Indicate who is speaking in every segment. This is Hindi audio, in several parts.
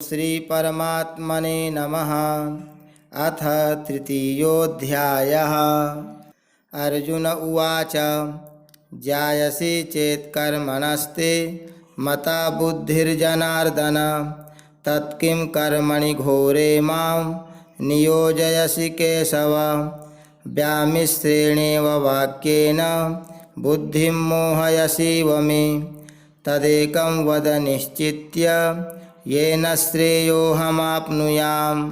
Speaker 1: श्री परमात्मने नमः। अथ तृतीयोऽध्यायः। अर्जुन उवाच जायसि चेत् कर्मणस्ते मता बुद्धिर्जनार्दन तत्किं कर्मणि घोरे मां नियोजयसि केशव। व्यामिश्रेणेव वाक्येन बुद्धिं मोहयसीव मे तदेकं वद निश्चित्य येन श्रेयोऽहमाप्नुयाम्।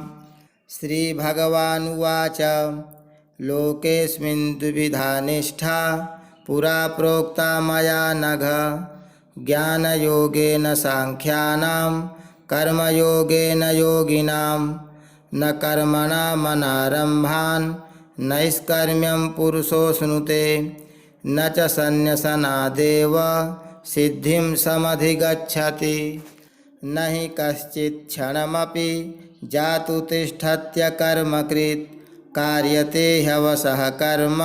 Speaker 1: श्रीभगवानुवाच लोकेऽस्मिन् द्विविधा निष्ठा पुरा प्रोक्ता मया नघ। ज्ञानयोगेन सांख्यानां कर्मयोगेन योगिनां। न कर्मणामनारम्भान् नैष्कर्म्यं पुरुषोऽश्नुते न च सन्न्यसनादेव सिद्धिं समधिगच्छति। न हि कश्चित् क्षणमपि जातु तिष्ठत्य कर्मकृत् कार्यते ह्यवशः कर्म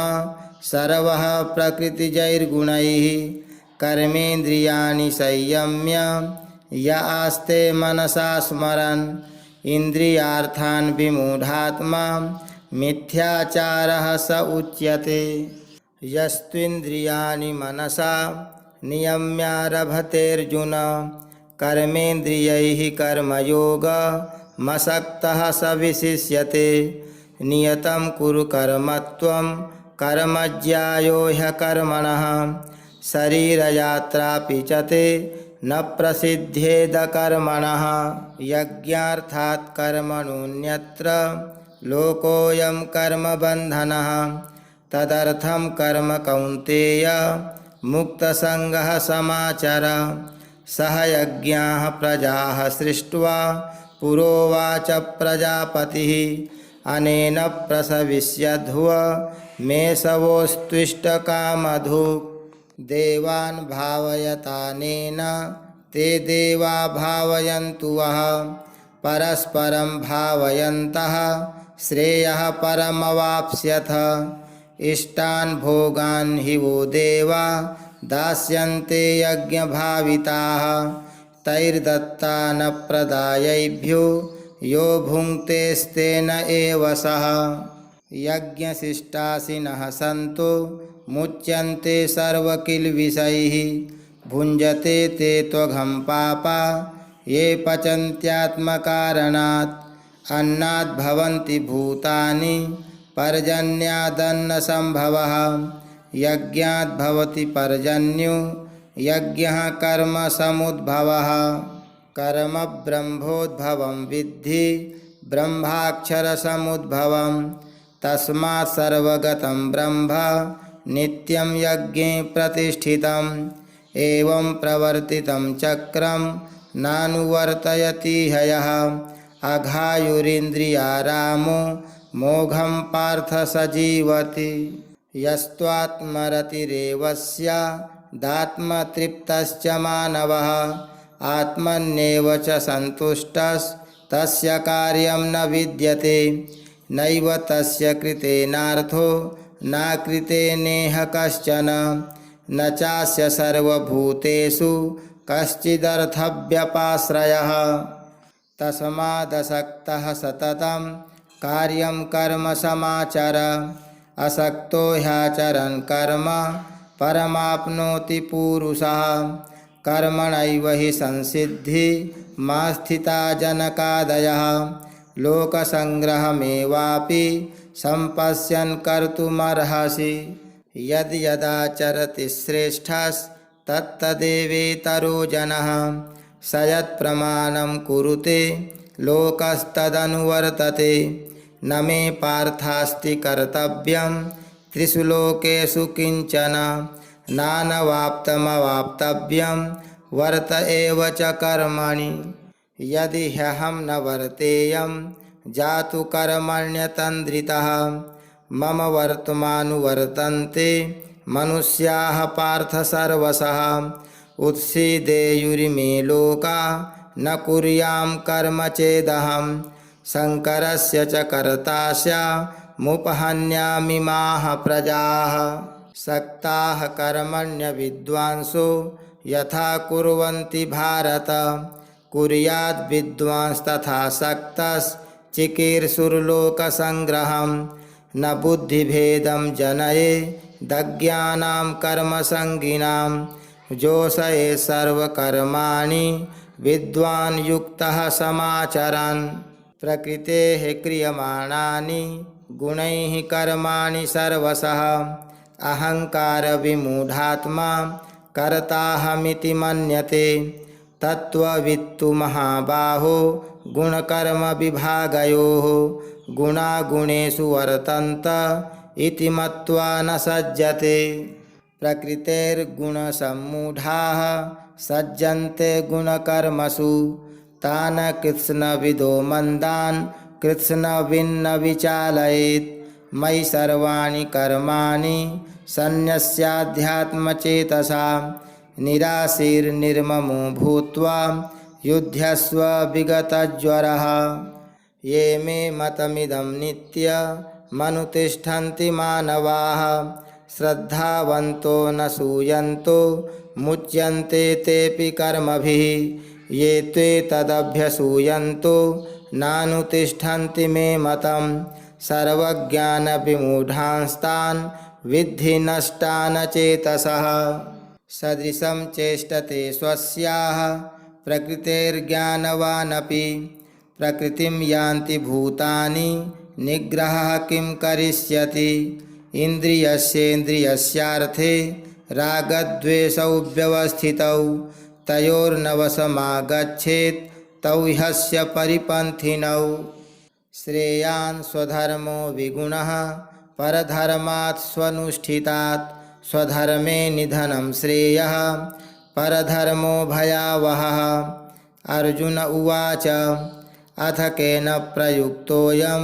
Speaker 1: सर्वः प्रकृतिजैर्गुणैः। कर्मेन्द्रियाणि संयम्य य आस्ते मनसा स्मरन् इन्द्रियार्थान् विमूढात्मा मिथ्याचारः स उच्यते। यस्त्विन्द्रियाणि मनसा नियम्यारभतेऽर्जुन कर्मेन्द्रियैः कर्मयोगमसक्तः स विशिष्यते। नियतं कुरु कर्म त्वं कर्म ज्यायो ह्यकर्मणः शरीरयात्रापि च ते न प्रसिद्ध्येद कर्मणः। यज्ञार्थात् कर्मणोऽन्यत्र लोकोऽयं कर्मबन्धनः तदर्थं कर्म कौन्तेय मुक्तसङ्गः समाचर। सह यज्ञाः प्रजाः सृष्ट्वा पुरोवाच प्रजापतिः अनेन प्रसविष्यध्व मेषवोऽस्त्विष्टकामधुक्। देवान् भावयतानेन ते देवा भावयन्तु वः परस्परं भावयन्तः श्रेयः परमवाप्स्यथ। इष्टान् भोगान् हि वो देवा दास्यन्ते यज्ञभाविताः तैर्दत्तानप्रदायैभ्यो यो भुङ्क्तेस्तेन एव सः। यज्ञशिष्टाशिनः सन्तो मुच्यन्ते सर्वकिल्बिषैः भुञ्जते ते त्वघं पापा ये पचन्त्यात्मकारणात्। अन्नाद्भवन्ति भूतानि पर्जन्यादन्नसम्भवः यज्ञाद्भवति पर्जन्यो यज्ञः कर्मसमुद्भवः। कर्म ब्रह्मोद्भवं विद्धि ब्रह्माक्षरसमुद्भवं तस्मात् सर्वगतं ब्रह्म नित्यं यज्ञे प्रतिष्ठितम्। एवं प्रवर्तितं चक्रं नानुवर्तयति ह्ययः अघायुरिन्द्रियारामो मोघं पार्थ स जीवति। यस्त्वात्मरतिरेव स्यादात्मतृप्तश्च मानवः आत्मन्येव च सन्तुष्टस्तस्य कार्यं न विद्यते। नैव तस्य कृतेनार्थो नाकृतेनेह कश्चन न चास्य सर्वभूतेषु कश्चिदर्थव्यपाश्रयः। तस्मादसक्तः सततं कार्यं कर्म समाचर असक्तो ह्याचरन् कर्म परमाप्नोति पुरुषः। कर्मणैव हि संसिद्धि मा स्थिता जनकादयः लोकसङ्ग्रहमेवापि सम्पश्यन् कर्तुमर्हसि। यद्यदाचरति श्रेष्ठस्तत्तदेवेतरो जनः स यत्प्रमाणं कुरुते लोकस्तदनुवर्तते। न मे पार्थास्ति कर्तव्यं त्रिषु लोकेषु किंचन नानवाप्तमवाप्तव्यं वर्त एव च कर्मणि। यदि ह्यहं न वर्तेयं जातु कर्मण्यतन्द्रितः मम वर्तमानुवर्तन्ते मनुष्याः पार्थ सर्वशः। उत्सीदेयुरिमे लोका न कुर्यां कर्म चेदहं शङ्करस्य च कर्ता स्यामुपहन्यामिमाः प्रजाः। सक्ताः कर्मण्य विद्वांसो यथा कुर्वन्ति भारत कुर्याद् विद्वांस्तथा सक्तश्चिकीर्षुर्लोकसङ्ग्रहं न बुद्धिभेदं जनयेदज्ञानां कर्मसङ्गिनां जोषये सर्वकर्माणि विद्वान् युक्तः समाचरन् प्रकृतेः क्रियमाणानि गुणैः कर्माणि सर्वशः अहङ्कारविमूढात्मा कर्ताहमिति मन्यते तत्त्ववित्तु महाबाहो गुणकर्मविभागयोः गुणागुणेषु वर्तन्त इति मत्वा न सज्जते प्रकृतेर्गुणसम्मूढाः सज्जन्ते गुणकर्मसु तान् कृत्स्नविदो मन्दान् कृत्स्नविन्न विचालयेत् मयि सर्वाणि कर्माणि सन्न्यस्याध्यात्मचेतसा निराशीर्निर्ममो भूत्वा युध्यस्व विगतज्वरः ये मे मतमिदं नित्यमनुतिष्ठन्ति मानवाः श्रद्धावन्तो न सूयन्तो मुच्यन्ते तेऽपि कर्मभिः ये ते तदभ्यसूयन्तो नानुतिष्ठन्ति मे मतम् सर्वज्ञानविमूढांस्तान् विद्धि नष्टान् चेतसः सदृशं चेष्टते स्वस्याः प्रकृतेर्ज्ञानवानपि प्रकृतिं यान्ति भूतानि निग्रहः किं करिष्यति इन्द्रियस्येन्द्रियस्यार्थे रागद्वेषौ व्यवस्थितौ तयोर्नवशमागच्छेत् तौ ह्यस्य परिपन्थिनौ श्रेयान् स्वधर्मो विगुणः परधर्मात् स्वनुष्ठितात् स्वधर्मे निधनं श्रेयः परधर्मो भयावहः अर्जुन उवाच अथ केन प्रयुक्तोऽयं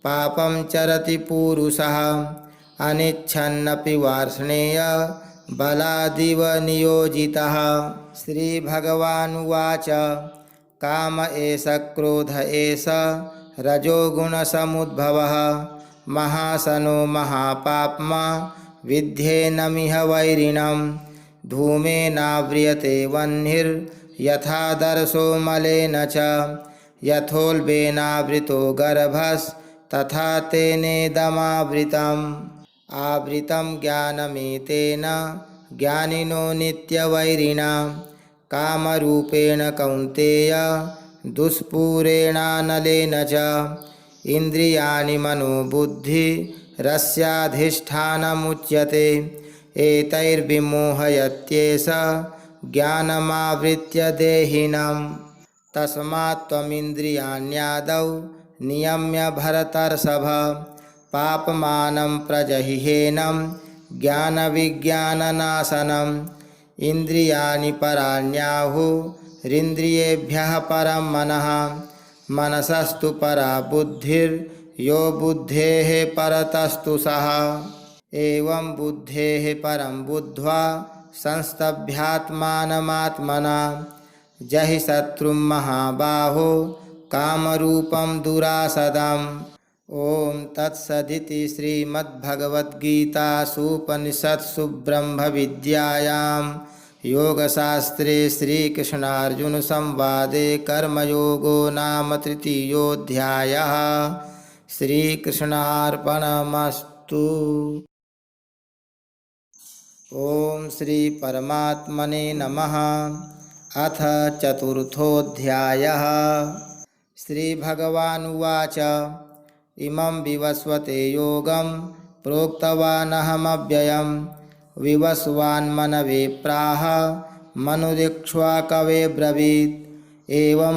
Speaker 1: पापं चरति पूरुषः अनिच्छन्नपि वार्ष्णेय बलादिव नियोजितः श्रीभगवानुवाच काम एष क्रोध एष रजोगुणसमुद्भवः महासनो महापाप्मा विद्धेनमिह वैरिणं धूमेनाव्रियते वह्निर्यथादर्शो मलेन च यथोल्बेनावृतो गर्भस्तथा तेनेदमावृतम् आवृतं ज्ञानमेतेन ज्ञानिनो नित्यवैरिणा कामरूपेण कौन्तेय दुष्पूरेणानलेन च इन्द्रियाणि मनोबुद्धिरस्याधिष्ठानमुच्यते एतैर्विमोहयत्येष ज्ञानमावृत्य देहिनम् तस्मात् त्वमिन्द्रियाण्यादौ नियम्य भरतर्षभ पापमानं प्रजहिहेनं ज्ञानविज्ञाननाशनम् इन्द्रियाणि पराण्याहुरिन्द्रियेभ्यः परं मनः मनसस्तु परा बुद्धिर्यो बुद्धेः परतस्तु सः एवं बुद्धेः परं बुद्ध्वा संस्तभ्यात्मानमात्मना जहि शत्रुं महाबाहो कामरूपं दुरासदम् ओम तत्सदिति श्रीमद्भगवद्गीतासूपनिषत्सु ब्रह्मविद्यायां योगशास्त्रे श्रीकृष्णार्जुनसंवादे कर्मयोगो नाम तृतीयोऽध्यायः। श्रीकृष्णार्पणमस्तु। ओम श्री परमात्मने नमः। अथ चतुर्थोऽध्यायः। श्रीभगवानुवाच इमं विवस्वते योगं प्रोक्तवानहमव्ययं विवस्वान्मनवे प्राह मनुरिक्ष्वाकवे ब्रवीत् एवं